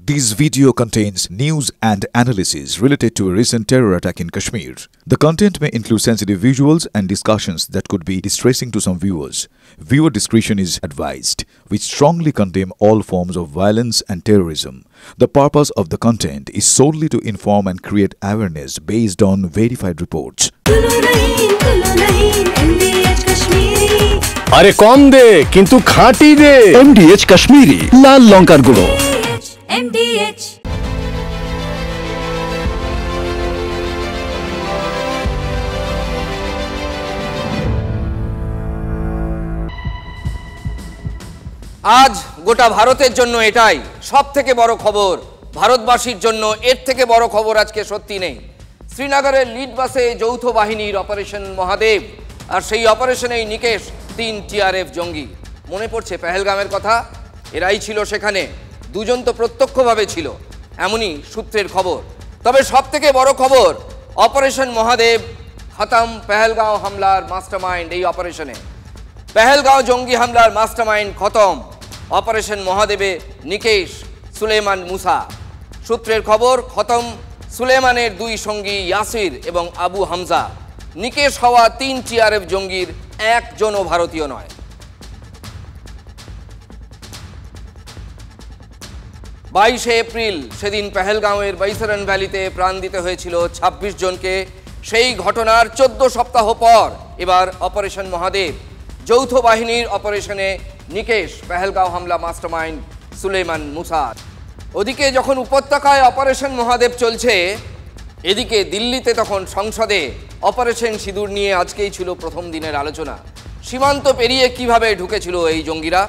This video contains news and analysis related to a recent terror attack in Kashmir. The content may include sensitive visuals and discussions that could be distressing to some viewers. Viewer discretion is advised. We strongly condemn all forms of violence and terrorism. The purpose of the content is solely to inform and create awareness based on verified reports. अरे कौन दे किंतु खाटी दे MDH Kashmiri लाल लंकार गुड़ो MDH। आज गोटा भारतेर जन्य एटाई सबथेके बड़ खबर। भारतबासीर जन्य एर थेके बड़ खबर आजके सत्यि नेই। श्रीनगरेर लिड बासे যৌথ বাহিনীর অপারেশন মহাদেব আর সেই অপারেশনেই নিকেশ 3 টিআরএফ জঙ্গি। মনে পড়ছে পেহেলগামের কথা। এরাই ছিল সেখানে, দুজন তো প্রত্যক্ষভাবে ছিল, এমনই সূত্রের খবর। তবে সবথেকে বড় খবর, অপারেশন মহাদেব খতম। পেহেলগাঁও হামলার মাস্টারমাইন্ড এই অপারেশনে, পেহেলগাঁও জঙ্গি হামলার মাস্টারমাইন্ড খতম। অপারেশন মহাদেবে নিকেশ সুলেমান মুসা। সূত্রের খবর, খতম সুলেমানের দুই সঙ্গী ইয়াসির এবং আবু হামজা। নিকেশ হওয়া 3 টিআরএফ জঙ্গির একজনও ভারতীয় নয়। 22 এপ্রিল সেদিন পেহেলগাঁওয়ের বৈসরন ভ্যালিতে প্রাণ দিতে হয়েছিল 26 জনকে। সেই ঘটনার 14 সপ্তাহ পর এবার অপারেশন মহাদেব, যৌথ বাহিনীর অপারেশনে নিকেশ পেহেলগাঁও হামলা মাস্টারমাইন্ড সুলেমান মুসা। ওদিকে যখন উপত্যকায় অপারেশন মহাদেব চলছে, এদিকে দিল্লিতে তখন সংসদে অপারেশন সিঁদুর নিয়ে আজকেই ছিল প্রথম দিনের আলোচনা। সীমান্ত পেরিয়ে কিভাবে ঢুকেছিল এই জঙ্গিরা,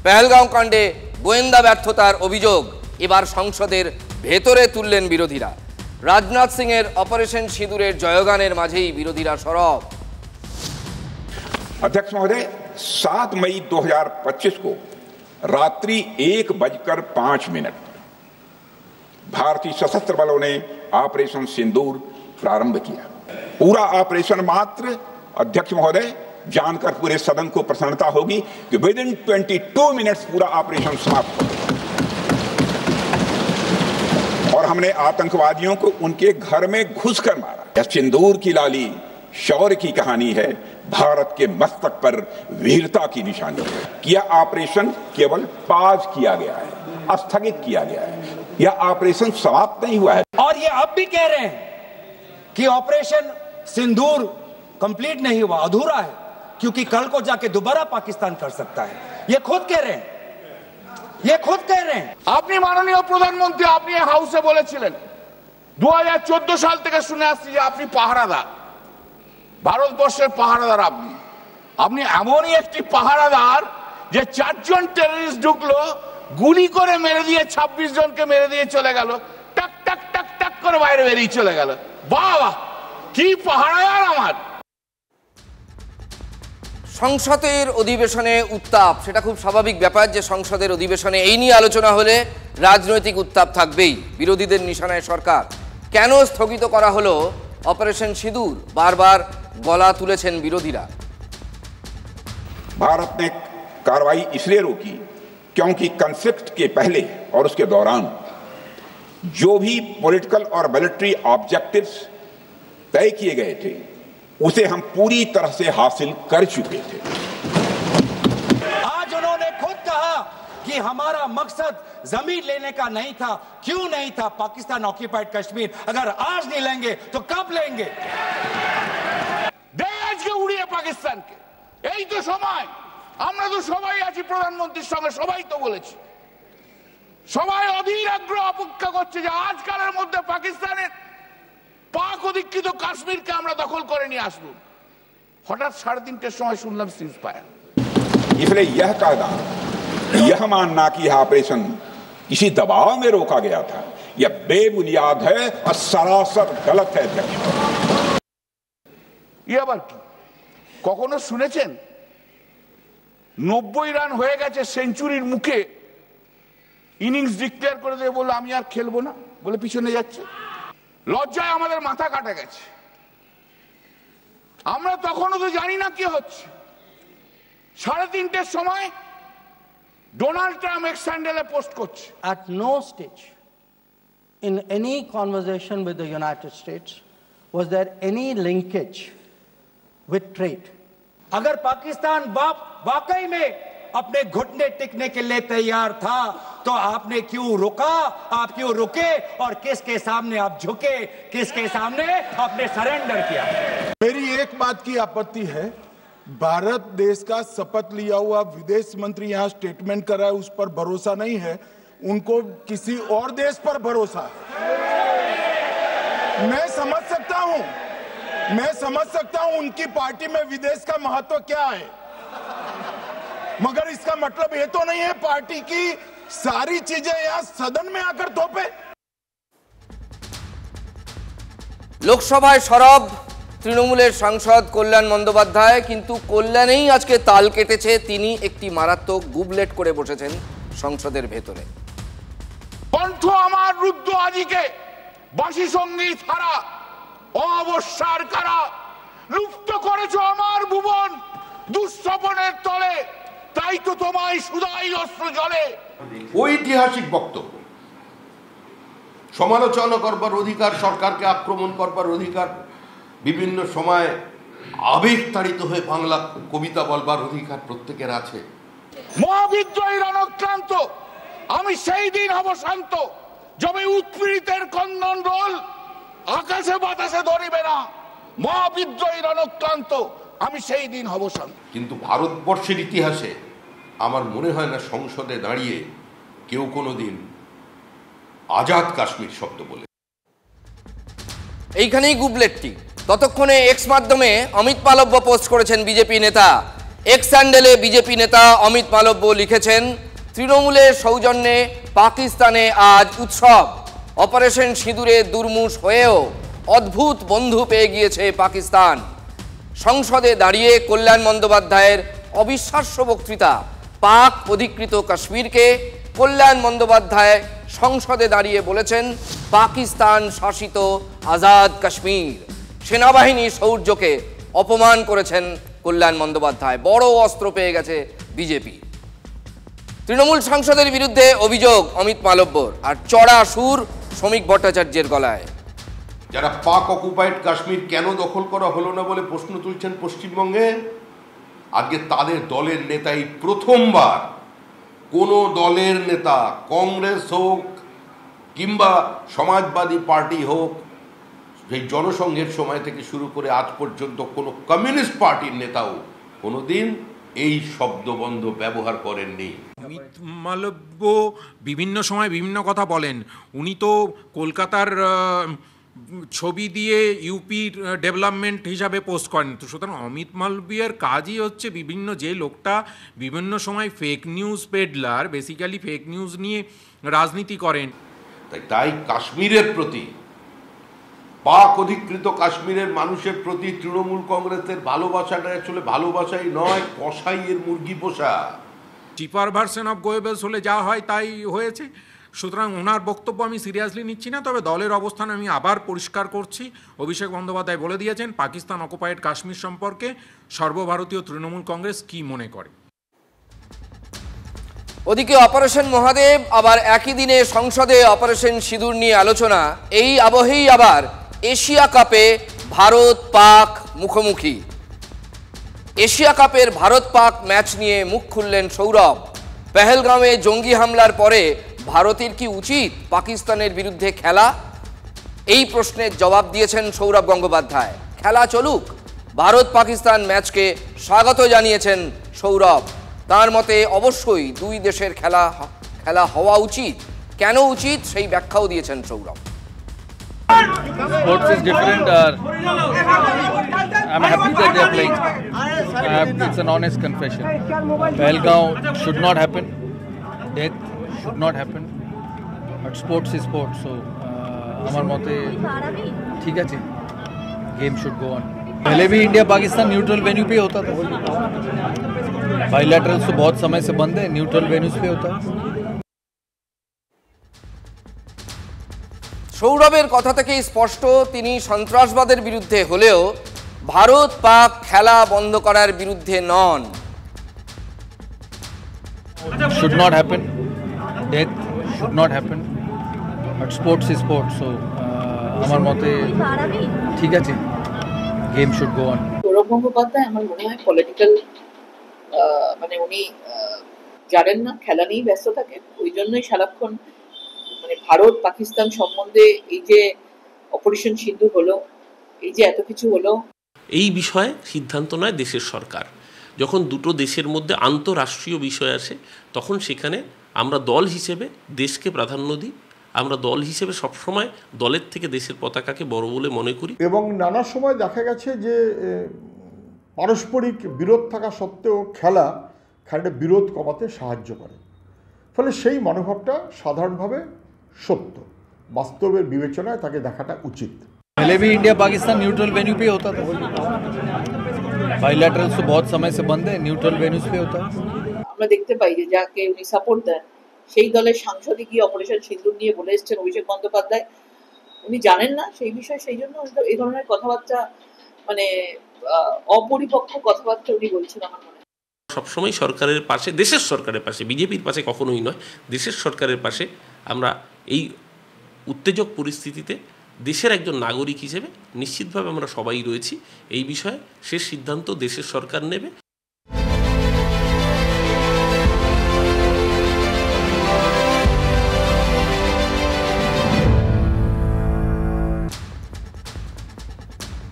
পেহেলগাঁও কাণ্ডে গোয়েন্দা ব্যর্থতার অভিযোগ এবার সংসদের ভেতরে তুললেন বিরোধীরা। রাজনাথ সিং এর অপারেশন সিঁদুরের জয়গানের মাঝেই বিরোধীরা সরব। अध्यक्ष महोदय, 7 मई 2025 को रात्रि 1:05 भारतीय सशस्त्र बलों ने ऑपरेशन सिंदूर प्रारंभ किया। पूरा ऑपरेशन मात्र, अध्यक्ष महोदय, जानकर पूरे सदन को प्रसन्नता होगी कि विदिन 22 मिनट्स पूरा ऑपरेशन समाप्त हो गया और हमने आतंकवादियों को उनके घर में घुसकर मारा। यह सिंदूर की लाली शौर्य की कहानी है, भारत के मस्तक पर वीरता की निशानी है। यह ऑपरेशन केवल पाज किया गया है, स्थगित किया गया है। यह ऑपरेशन समाप्त नहीं हुआ है। और ये अब भी कह रहे हैं कि ऑपरेशन सिंदूर कंप्लीट नहीं हुआ, अधूरा है, क्योंकि कल को जाके दोबारा पाकिस्तान कर सकता है। ये खुद कह रहे हैं, ये खुद कह रहे हैं। আপনি মাননীয় প্রধানমন্ত্রী, আপনি হাউসে বলেছিলেন 2014 সাল থেকে শুনে আসছি যে আপনি পাহারাদার, ভারতবর্ষের পাহারাদার। আপনি এমনই একটি পাহারাদার যে 4 জন টেররিস্ট ঢুকলো, গুলি করে মেরে দিয়ে 26 জনকে মেরে দিয়ে চলে গেল, টাক টাক টাক টাক করে বাইরে বেরিয়ে চলে গেল। বাহ, কি পাহারাদার আমার। সংসদের অধিবেশনে উত্তাপ, সেটা খুব স্বাভাবিক ব্যাপার যে সংসদের অধিবেশনে এই নিয়ে আলোচনা হলে রাজনৈতিক উত্তাপ থাকবেই। বিরোধীদের নিশানায় সরকার। কেন স্থগিত করা হলো অপারেশন সিঁদুর, বারবার গলা তুলেছেন বিরোধীরা। भारत ने कार्रवाई इसलिए रोकी क्योंकि कॉन्फ्लिक्ट के पहले और उसके दौरान जो भी पॉलिटिकल और मिलिट्री ऑब्जेक्टिव्स तय किए गए थे उसे हम पूरी तरह से हासिल कर चुके थे। आज उन्होंने खुद कहा कि हमारा मकसद जमीन लेने का नहीं था। क्यों नहीं था? पाकिस्तान ऑक्यूपाइड कश्मीर अगर आज नहीं लेंगे तो कब लेंगे? আজকে উড়িয়ে পাকিস্তানকে, এই তো সময়। আমরা তো সবাই আছি প্রধানমন্ত্রীর সঙ্গে, সবাই তো বলেছি, সবাই অধীর আগ্রহ অপেক্ষা করছে যে আজকালের মধ্যে পাকিস্তানের পাক অধিকৃত কাশ্মীরকে আমরা দখল করে নিয়ে আসবো। হঠাৎ 3:30টার সময় শুনলাম সিজ ফায়ার। इसलिए यह कहना, यह मानना कि यह ऑपरेशन किसी दबाव में रोका गया था, यह बेबुनियाद है और सरासर गलत है। ये আবার কি? কখনো শুনেছেন 90 রান হয়ে গেছে, সেঞ্চুরির মুখে ইনিংস ডিক্লেয়ার করে দিয়ে বললো আমি আর খেলবো না, বলে পিছনে যাচ্ছে? লজ্জায় আমাদের মাথা কাটা গেছে। আমরা তখনও তো জানি না কি হচ্ছে। 3:30টার সময় ডোনাল্ড ট্রাম্প এক্স হ্যান্ডেলে পোস্ট করছে। At no stage in any conversation with the United States, was there any linkage with trade? अगर पाकिस्तान वाकई में अपने घुटने टिकने के लिए तैयार था तो आपने क्यों रुका, आप क्यों रुके और किसके सामने आप झुके, किसके सामने आपने सरेंडर किया? मेरी एक बात की आपत्ति है, भारत देश का शपथ लिया हुआ विदेश मंत्री यहाँ स्टेटमेंट कर रहा है, उस पर भरोसा नहीं है, उनको किसी और देश पर भरोसा है। मैं समझ सकता हूं उनकी पार्टी में विदेश का महत्व क्या है, मगर इसका मतलब ये तो नहीं है पार्टी की सारी चीजें यहां सदन में आकर थोपे। লোকসভায় সরব তৃণমূলের সাংসদ কল্যাণ বন্দ্যোপাধ্যায়, কিন্তু কল্যাণেই আজকে তাল কেটেছে। তিনি একটি মারাত্মক গুবলেট করে বসেছেন সংসদের ভেতরে। কণ্ঠ আমার রুদ্ধ আজিকে বাঁশি সঙ্গীত হারা অবসার কারা লুপ্ত করেছ আমার ভুবন দুঃস্বপনের তলে, তাই তো তোমায় সুদাই অস্ত্র জলে। ঐতিহাসিক বক্তব্য, সমালোচনা করবার অধিকার, সরকারকে আক্রমণ করবার অধিকার, বিভিন্ন সময় আবেগতাড়িত হয়ে বাংলা কবিতা বলবার অধিকার প্রত্যেকের আছে। মহাবিদ্রোহী রণক্রান্ত আমি সেই দিন হব শান্ত, যবে উৎপীড়িতের কন্দন রোল আকাশে বাতাসে ধরিবে না। মহাবিদ্রোহী রণক্রান্ত আমি সেই দিন হব শান্ত। কিন্তু ভারতবর্ষের ইতিহাসে আমার মনে হয় না সংসদে দাঁড়িয়ে কেউ কোনোদিন আজাদ কাশ্মীর শব্দ বলে। এইখানেই গুবলেটটি। ততক্ষণে এক্স মাধ্যমে অমিত মালব্য পোস্ট করেছেন বিজেপি নেতা। এক্স স্যান্ডেলে বিজেপি নেতা অমিত মালব্য লিখেছেন, তৃণমূলের সৌজন্যে পাকিস্তানে আজ উৎসব। অপারেশন সিঁদুরে দুর্মুষ হয়েও অদ্ভুত বন্ধু পেয়ে গিয়েছে পাকিস্তান। সংসদে দাঁড়িয়ে কল্যাণ বন্দ্যোপাধ্যায়ের অবিশ্বাস্য বক্তৃতা। পাক অধিকৃত কাশ্মীরকে কল্যাণ বন্দ্যোপাধ্যায় সংসদে দাঁড়িয়ে বলেছেন পাকিস্তান শাসিত আজাদ কাশ্মীর। সেনাবাহিনীর শৌর্যকে অপমান করেছেন কল্যাণ বন্দ্যোপাধ্যায়। বড় অস্ত্র পেয়ে গেছে বিজেপি। তৃণমূল সাংসদের বিরুদ্ধে অভিযোগ অমিত মালব্যর, আর চড়া সুর শ্রমিক ভট্টাচার্যের গলায়। যারা পাক অকুপাইড কাশ্মীর কেন দখল করা হলো না বলে প্রশ্ন তুলছেন পশ্চিমবঙ্গে, আজকে তাদের দলের নেতাই প্রথমবার, কোনো দলের নেতা, কংগ্রেস হোক কিংবা সমাজবাদী পার্টি হোক, সেই জনসংঘের সময় থেকে শুরু করে আজ পর্যন্ত কোনো কমিউনিস্ট পার্টির নেতাও কোনোদিন এই শব্দবন্ধ ব্যবহার করেননি। অমিত মালব্য বিভিন্ন সময় বিভিন্ন কথা বলেন। উনি তো কলকাতার ছবি দিয়ে ইউপির ডেভেলপমেন্ট হিসাবে পোস্ট করেন। তো সুতরাং অমিত মালব্যের কাজই হচ্ছে বিভিন্ন, যে লোকটা বিভিন্ন সময় fake news peddler, basically fake news নিয়ে রাজনীতি করেন। তাই কাশ্মীরের প্রতি, পাক অধিকৃত কাশ্মীরের মানুষের প্রতি তৃণমূল কংগ্রেসের ভালোবাসাটা আসলে ভালোবাসাই নয়, কসাইয়ের মুরগি পোষা। চিপার ভার্সন অফ গোয়েবলস হলে যা হয় তাই হয়েছে। সুতরাং ওনার বক্তব্য আমি সিরিয়াসলি নিচ্ছি না। তবে দলের অবস্থান আমি আবার পরিষ্কার করছি। অভিষেক বন্দ্যোপাধ্যায় বলে দিয়েছেন পাকিস্তান অকুপাইড কাশ্মীর সম্পর্কে সর্বভারতীয় তৃণমূল কংগ্রেস কি মনে করে। ওদিকে অপারেশন মহাদেব, আবার একই দিনে সংসদে অপারেশন সিঁদুর নিয়ে আলোচনা। এই আবহেই আবার এশিয়া কাপে ভারত পাক মুখোমুখি। এশিয়া কাপের ভারত পাক ম্যাচ নিয়ে মুখ খুললেন সৌরভ। পেহেলগাঁওয়ে জঙ্গি হামলার পরে ভারতের কি উচিত পাকিস্তানের বিরুদ্ধে খেলা? এই প্রশ্নের জবাব দিয়েছেন সৌরভ গঙ্গোপাধ্যায়। খেলা চলুক, ভারত পাকিস্তান ম্যাচকে স্বাগত জানিয়েছেন সৌরভ। তার মতে অবশ্যই দুই দেশের খেলা হওয়া উচিত। কেন উচিত সেই ব্যাখ্যাও দিয়েছেন Sourav. Sports is different. I'm happy that they're playing. It's an honest confession. Pahalgaon should not happen. Death should not happen. But sports is sports. So, हमारे मते ठीक है जी. Game should go on. पहले भी इंडिया पाकिस्तान न्यूट्रल वेन्यू पे होता था. बाइलैटरल्स तो बहुत समय से बंद है. न्यूट्रल वेन्यूज पे होता है. সৌরভের কথা থেকেই স্পষ্ট তিনি সন্ত্রাসবাদের বিরুদ্ধে হলেও ভারত পাক খেলা বন্ধ করার বিরুদ্ধে নন। Should not happen. Death should not happen. But but sports is sports, so আমার মতে ঠিক আছে, game should go on. Sourav Gangopadhyay আমার মনে হয় পলিটিক্যাল, মানে উনি জানেন না, খেলা নিয়েই ব্যস্ত থাকেন, ওই জন্যই সারাক্ষণ মানে ভারত পাকিস্তান সম্বন্ধে এই যে অপারেশন সিন্দুর হলো, এই যে এত কিছু হলো, এই বিষয়ে সিদ্ধান্ত নেয় দেশের সরকার। যখন দুটো দেশের মধ্যে আন্তঃরাষ্ট্রীয় বিষয় আসে তখন সেখানে আমরা দল হিসেবে দেশকে প্রাধান্য দিই, আমরা দল হিসেবে সবসময় দলের থেকে দেশের পতাকাকে বড় বলে মনে করি। এবং নানা সময় দেখা গেছে যে পারস্পরিক বিরোধ থাকা সত্ত্বেও খেলা খানিকটা বিরোধ কমাতে সাহায্য করে, ফলে সেই মনোভাবটা সাধারণভাবে সত্য, বাস্তবের বিবেচনায় তাকে দেখাটা উচিত। पहले भी इंडिया पाकिस्तान न्यूट्रल वेन्यू पे होता था, बाइलैटरल्स तो बहुत समय से बंद है, न्यूट्रल वेन्यूज पे होता है। আমরা দেখতে পাই যে যাকে উনি সাপোর্ট দেন সেই দলের সাংসদই গিয়ে অপারেশন সিন্দুর নিয়ে বলে এসছেন অভিষেক বন্দ্যোপাধ্যায়, উনি জানেন না সেই বিষয়ে, সেই জন্য এই ধরনের কথাবার্তা, মানে অপরিপক্ক কথাবার্তা উনি বলছেন। আমার মনে হয় সবসময় সরকারের পাশে, দেশের সরকারের পাশে, বিজেপির পাশে কখনোই নয়, দেশের সরকারের পাশে আমরা এই উত্তেজক পরিস্থিতিতে দেশের একজন নাগরিক হিসেবে নিশ্চিতভাবে আমরা সবাই রয়েছি। এই বিষয়ে শেষ সিদ্ধান্ত দেশের সরকার নেবে।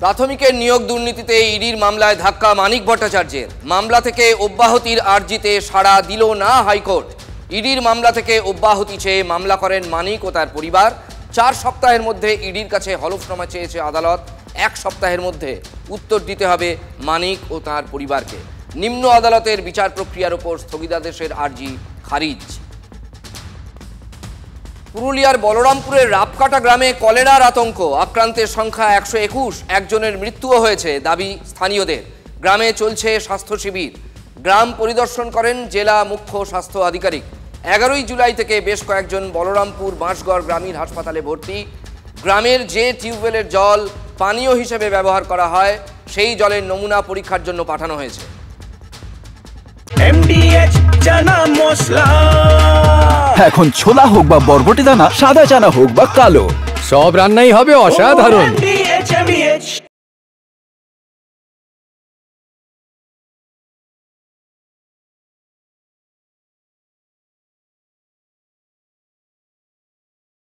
প্রাথমিকের নিয়োগ দুর্নীতিতে ইডির মামলায় ধাক্কা মানিক ভট্টাচার্যের। মামলা থেকে অব্যাহতির আর্জিতে সাড়া দিল না হাইকোর্ট। ইডির মামলা থেকে অব্যাহতি চেয়ে মামলা করেন মানিক ও তার পরিবার। 4 সপ্তাহের মধ্যে ইডির কাছে হলফনামা চেয়েছে আদালত। 1 সপ্তাহের মধ্যে উত্তর দিতে হবে মানিক ও তার পরিবারকে। নিম্ন আদালতের বিচার প্রক্রিয়ার উপর স্থগিতাদেশের আর্জি খারিজ। পুরুলিয়ার বলরামপুরের রাপকাটা গ্রামে কলেরার আতঙ্ক, আক্রান্তের সংখ্যা 121, একজনের মৃত্যুও হয়েছে দাবি স্থানীয়দের। গ্রামে চলছে স্বাস্থ্য শিবির। গ্রাম পরিদর্শন করেন জেলা মুখ্য স্বাস্থ্য আধিকারিক। 11 জুলাই থেকে বেশ কয়েকজন বলরামপুর বাঁশগড় গ্রামীণ হাসপাতালে ভর্তি। গ্রামের যে টিউবওয়েলের জল পানীয় হিসেবে ব্যবহার করা হয় সেই জলের নমুনা পরীক্ষার জন্য পাঠানো হয়েছে। MDH চানা মশলা, এখন ছোলা হোক বা বরবটি দানা, সাদা চানা হোক বা কালো, সব রান্নাই হবে অসাধারণ।